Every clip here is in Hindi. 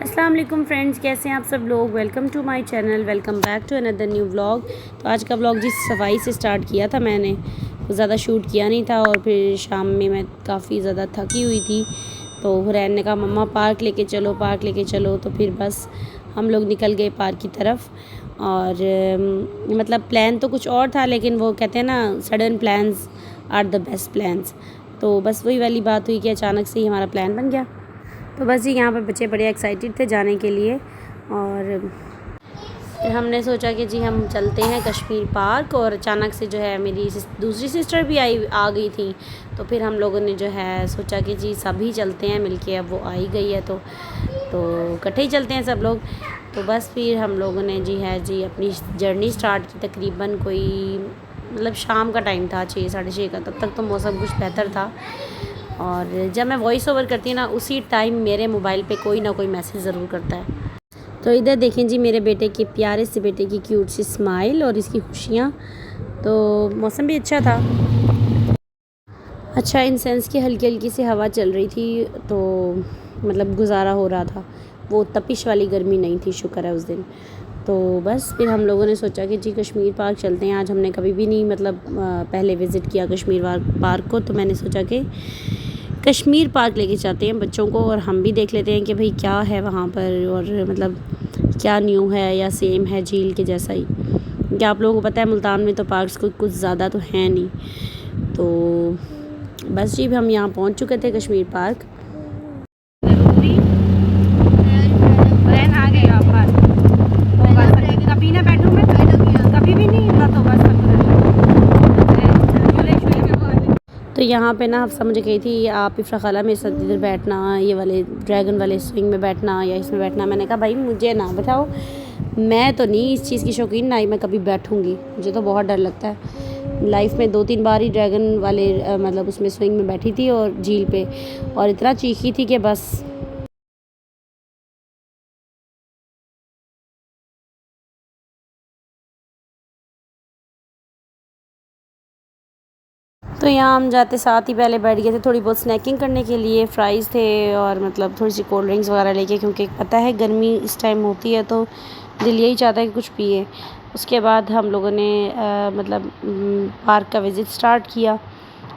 अस्सलाम वालेकुम फ्रेंड्स, कैसे हैं आप सब लोग। Welcome to my channel, welcome back to another new vlog. तो आज का व्लॉग जिस सफाई से स्टार्ट किया था मैंने, वो ज़्यादा शूट किया नहीं था और फिर शाम में मैं काफ़ी ज़्यादा थकी हुई थी। तो हुरैन ने कहा मम्मा पार्क लेके चलो, पार्क लेके चलो। तो फिर बस हम लोग निकल गए पार्क की तरफ। और मतलब प्लान तो कुछ और था, लेकिन वो कहते हैं ना, sudden plans are the best plans. तो बस वही वाली बात हुई कि अचानक से ही हमारा प्लान बन गया। तो बस जी यहाँ पर बच्चे बड़े एक्साइटेड थे जाने के लिए। और फिर हमने सोचा कि जी हम चलते हैं कश्मीर पार्क। और अचानक से जो है मेरी दूसरी सिस्टर भी आ गई थी। तो फिर हम लोगों ने जो है सोचा कि जी सभी चलते हैं मिलके। अब वो आ ही गई है तो इकट्ठे ही चलते हैं सब लोग। तो बस फिर हम लोगों ने जी अपनी जर्नी स्टार्ट की। तकरीबन कोई मतलब शाम का टाइम था, 6 साढ़े 6 का। तब तक तो मौसम कुछ बेहतर था। और जब मैं वॉइस ओवर करती हूँ ना, उसी टाइम मेरे मोबाइल पे कोई ना कोई मैसेज ज़रूर करता है। तो इधर देखें जी मेरे बेटे के, प्यारे से बेटे की क्यूट सी स्माइल और इसकी खुशियाँ। तो मौसम भी अच्छा था, अच्छा इन सेंस की हल्की हल्की सी हवा चल रही थी। तो मतलब गुजारा हो रहा था, वो तपिश वाली गर्मी नहीं थी, शुक्र है उस दिन। तो बस फिर हम लोगों ने सोचा कि जी कश्मीर पार्क चलते हैं। आज हमने कभी भी नहीं मतलब पहले विज़िट किया कश्मीर पार्क को। तो मैंने सोचा कि कश्मीर पार्क लेके जाते हैं बच्चों को, और हम भी देख लेते हैं कि भाई क्या है वहाँ पर, और मतलब क्या न्यू है या सेम है झील के जैसा ही। क्या आप लोगों को पता है मुल्तान में तो पार्क्स कुछ ज़्यादा तो हैं नहीं। तो बस जी हम यहाँ पहुँच चुके थे कश्मीर पार्क। कभी ना बैठूँ मैं, कभी भी नहीं ना। तो बस तो यहाँ पे ना हफ्सा मुझे कही थी आप इफ्रा खाला मेरे साथ इधर बैठना, ये वाले ड्रैगन वाले स्विंग में बैठना या इसमें बैठना। मैंने कहा भाई मुझे ना बैठाओ, मैं तो नहीं इस चीज़ की शौकीन, ना ही मैं कभी बैठूँगी। मुझे तो बहुत डर लगता है। लाइफ में 2-3 बार ही ड्रैगन वाले मतलब उसमें स्विंग में बैठी थी और झील पे, और इतना चीखी थी कि बस। तो यहाँ हम जाते साथ ही पहले बैठ गए थे थोड़ी बहुत स्नैकिंग करने के लिए। फ्राइज़ थे और मतलब थोड़ी सी कोल्ड ड्रिंक्स वगैरह लेके, क्योंकि पता है गर्मी इस टाइम होती है तो दिल यही चाहता है कि कुछ पिए। उसके बाद हम लोगों ने मतलब पार्क का विज़िट स्टार्ट किया।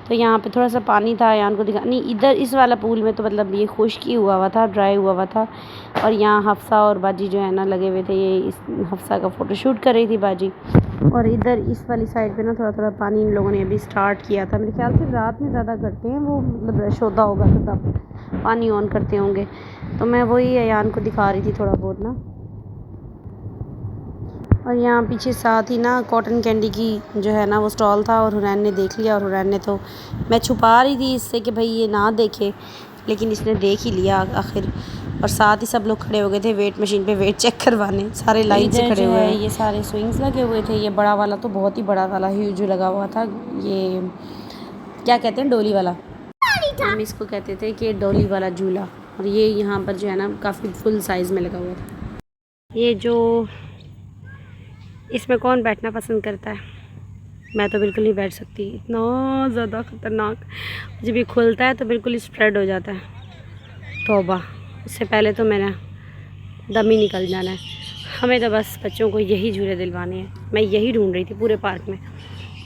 तो यहाँ पे थोड़ा सा पानी था, यान को दिखा नहीं, इधर इस वाला पूल में तो मतलब ये खुश्क ही हुआ था, ड्राई हुआ था। और यहाँ हफ्सा और बाजी जो है ना लगे हुए थे, ये इस हफ्सा का फ़ोटोशूट कर रही थी बाजी। और इधर इस वाली साइड पे ना थोड़ा थोड़ा पानी इन लोगों ने अभी स्टार्ट किया था। मेरे ख्याल से रात में ज़्यादा करते हैं वो, मतलब रश होता होगा तो तब पानी ऑन करते होंगे। तो मैं वही अयान को दिखा रही थी थोड़ा बहुत ना। और यहाँ पीछे साथ ही ना कॉटन कैंडी की जो है ना वो स्टॉल था, और हुरैन ने देख लिया। और हुरैन ने तो, मैं छुपा रही थी इससे कि भाई ये ना देखे, लेकिन इसने देख ही लिया आखिर। और साथ ही सब लोग खड़े हो गए थे वेट मशीन पे वेट चेक करवाने, सारे लाइन से खड़े हुए हैं। ये सारे स्विंग्स लगे हुए थे। ये बड़ा वाला तो बहुत ही बड़ा वाला ह्यूज लगा हुआ था। ये क्या कहते हैं, डोली वाला, हम इसको कहते थे कि डोली वाला झूला। और ये यहाँ पर जो है ना काफ़ी फुल साइज़ में लगा हुआ था। ये जो इसमें कौन बैठना पसंद करता है, मैं तो बिल्कुल नहीं बैठ सकती, इतना ज़्यादा ख़तरनाक। जब ये खुलता है तो बिल्कुल स्प्रेड हो जाता है, तौबा। उससे पहले तो मेरा दम ही निकल जाना है। हमें तो बस बच्चों को यही झूले दिलवाने हैं। मैं यही ढूंढ रही थी पूरे पार्क में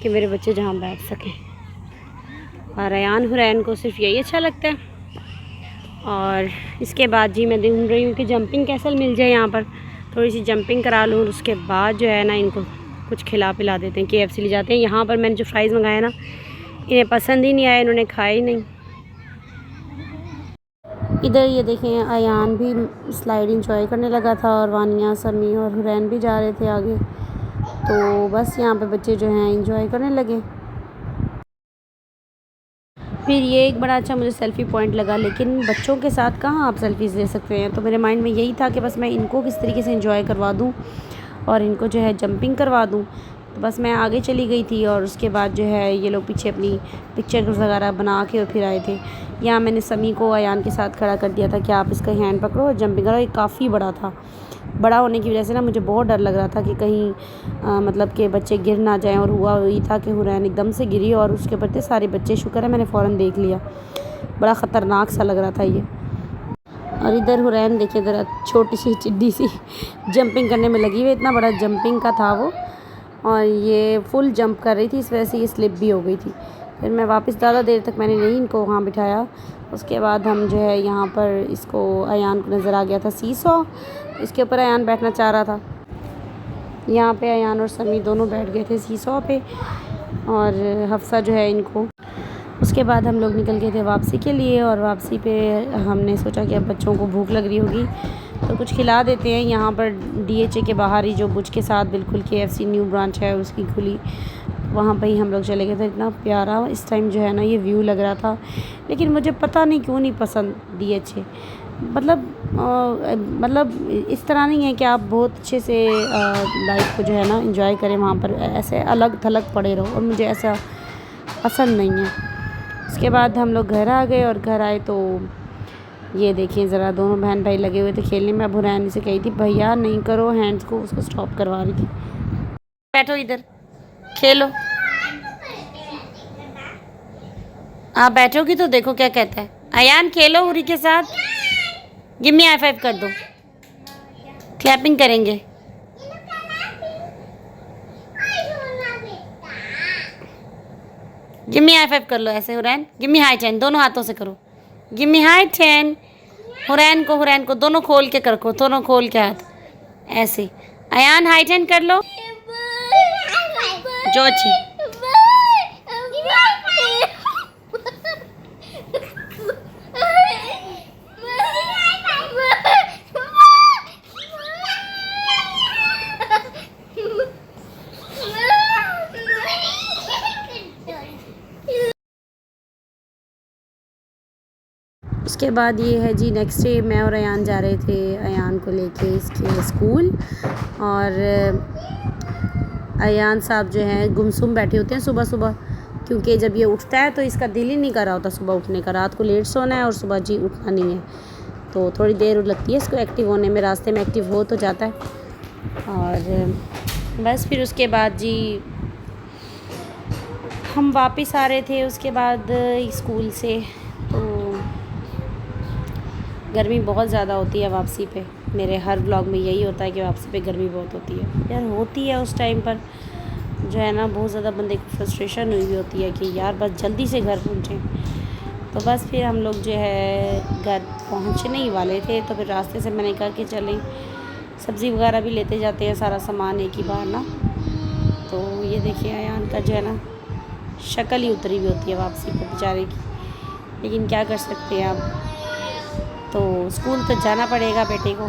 कि मेरे बच्चे जहाँ बैठ सकें। और अयान हुरैन को सिर्फ यही अच्छा लगता है। और इसके बाद जी मैं ढूंढ रही हूँ कि जंपिंग कैसल मिल जाए यहाँ पर, थोड़ी सी जंपिंग करा लूँ। और उसके बाद जो है ना इनको कुछ खिला पिला देते हैं, KFC ले जाते हैं। यहाँ पर मैंने जो फ्राइज़ मंगाया ना, इन्हें पसंद ही नहीं आया, इन्होंने खाया ही नहीं। इधर ये देखें अयान भी स्लाइड इंजॉय करने लगा था, और वानिया, समी और हुरैन भी जा रहे थे आगे। तो बस यहाँ पे बच्चे जो हैं इंजॉय करने लगे। फिर ये एक बड़ा अच्छा मुझे सेल्फ़ी पॉइंट लगा, लेकिन बच्चों के साथ कहाँ आप सेल्फ़ीज़ ले सकते हैं। तो मेरे माइंड में यही था कि बस मैं इनको किस तरीके से इंजॉय करवा दूँ और इनको जो है जंपिंग करवा दूँ। तो बस मैं आगे चली गई थी, और उसके बाद जो है ये लोग पीछे अपनी पिक्चर वगैरह बना के और फिर आए थे। यहाँ मैंने समी को अयान के साथ खड़ा कर दिया था कि आप इसका हैंड पकड़ो और जंपिंग करो। ये काफ़ी बड़ा था, बड़ा होने की वजह से ना मुझे बहुत डर लग रहा था कि कहीं मतलब कि बच्चे गिर ना जाएं। और हुआ वही था कि हुरैन एकदम से गिरी और उसके ऊपर थे सारे बच्चे। शुक्र है मैंने फ़ौरन देख लिया, बड़ा ख़तरनाक सा लग रहा था ये। और इधर हुरैन देखिए ज़रा छोटी सी चिड्डी सी जंपिंग करने में लगी हुई, इतना बड़ा जंपिंग का था वो, और ये फुल जंप कर रही थी, इस वजह से ये स्लिप भी हो गई थी। फिर मैं वापस ज़्यादा देर तक मैंने नहीं इनको वहाँ बिठाया। उसके बाद हम जो है यहाँ पर इसको अयान को नज़र आ गया था सीसॉ, इसके ऊपर अयान बैठना चाह रहा था। यहाँ पे अयान और समी दोनों बैठ गए थे सीसॉ पे, और हफ्सा जो है इनको। उसके बाद हम लोग निकल गए थे वापसी के लिए, और वापसी पे हमने सोचा कि अब बच्चों को भूख लग रही होगी तो कुछ खिला देते हैं। यहाँ पर DHA के बाहर ही जो बुर्ज के साथ बिल्कुल KFC न्यू ब्रांच है उसकी खुली, वहाँ पे ही हम लोग चले गए थे। इतना प्यारा इस टाइम जो है ना ये व्यू लग रहा था, लेकिन मुझे पता नहीं क्यों नहीं पसंद DHA। मतलब इस तरह नहीं है कि आप बहुत अच्छे से लाइफ को जो है ना एंजॉय करें, वहाँ पर ऐसे अलग थलग पड़े रहो, और मुझे ऐसा पसंद नहीं है। उसके बाद हम लोग घर आ गए, और घर आए तो ये देखिए ज़रा दोनों बहन भाई लगे हुए थे खेलने में। अब हुरैन से कही थी भैया नहीं करो हैंड्स को, उसको स्टॉप करवा रही थी। बैठो इधर खेलो, आप बैठोगी तो देखो क्या कहता है। अयान खेलो उरी के साथ, गिव मी हाई फाइव कर दो, क्लैपिंग करेंगे। गिव मी हाई फाइव कर लो ऐसे हुरैन, गिव मी हाई 10, दोनों हाथों से करो, गिव मी हाई 10। हुरैन को दोनों खोल के करो, दोनों खोल के हाथ ऐसे। अयान हाई 10 कर लो जो अच्छी। उसके बाद ये है जी नेक्स्ट डे, मैं और अयान जा रहे थे अयान को लेके इसके स्कूल, और अयान साहब जो हैं गुमसुम बैठे होते हैं सुबह सुबह, क्योंकि जब ये उठता है तो इसका दिल ही नहीं कर रहा होता सुबह उठने का। रात को लेट सोना है और सुबह जी उठना नहीं है, तो थोड़ी देर लगती है इसको एक्टिव होने में। रास्ते में एक्टिव हो तो जाता है, और बस फिर उसके बाद जी हम वापस आ रहे थे उसके बाद स्कूल से। तो गर्मी बहुत ज़्यादा होती है वापसी पे, मेरे हर व्लॉग में यही होता है कि वापसी पे गर्मी बहुत होती है यार। होती है उस टाइम पर जो है ना बहुत ज़्यादा बंदे को फ्रस्ट्रेशन हुई होती है कि यार बस जल्दी से घर पहुँचें। तो बस फिर हम लोग जो है घर पहुँचने ही वाले थे, तो फिर रास्ते से मैंने कहा कि चलें सब्ज़ी वगैरह भी लेते जाते हैं, सारा सामान एक ही बार ना। तो ये देखिए अयान का जो है ना शक्ल ही उतरी हुई होती है वापसी पे बेचारे की, लेकिन क्या कर सकते हैं आप, तो स्कूल तो जाना पड़ेगा बेटे को।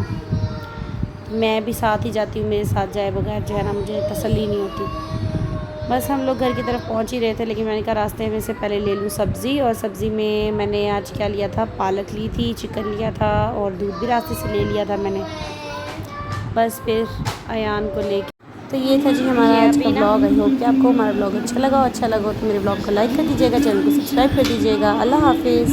मैं भी साथ ही जाती हूँ, मेरे साथ जाए बगैर जो है ना मुझे तसल्ली नहीं होती। बस हम लोग घर की तरफ पहुँच ही रहे थे, लेकिन मैंने कहा रास्ते में से पहले ले लूँ सब्ज़ी, और सब्ज़ी में मैंने आज क्या लिया था, पालक ली थी, चिकन लिया था, और दूध भी रास्ते से ले लिया था मैंने। बस फिर अयान को लेके, तो ये था जी हमारा आज का ब्लॉग। आई होप कि आपको हमारा ब्लॉग अच्छा लगा तो मेरे ब्लॉग को लाइक कर दीजिएगा, चैनल को सब्सक्राइब कर दीजिएगा। अल्लाह हाफिज़।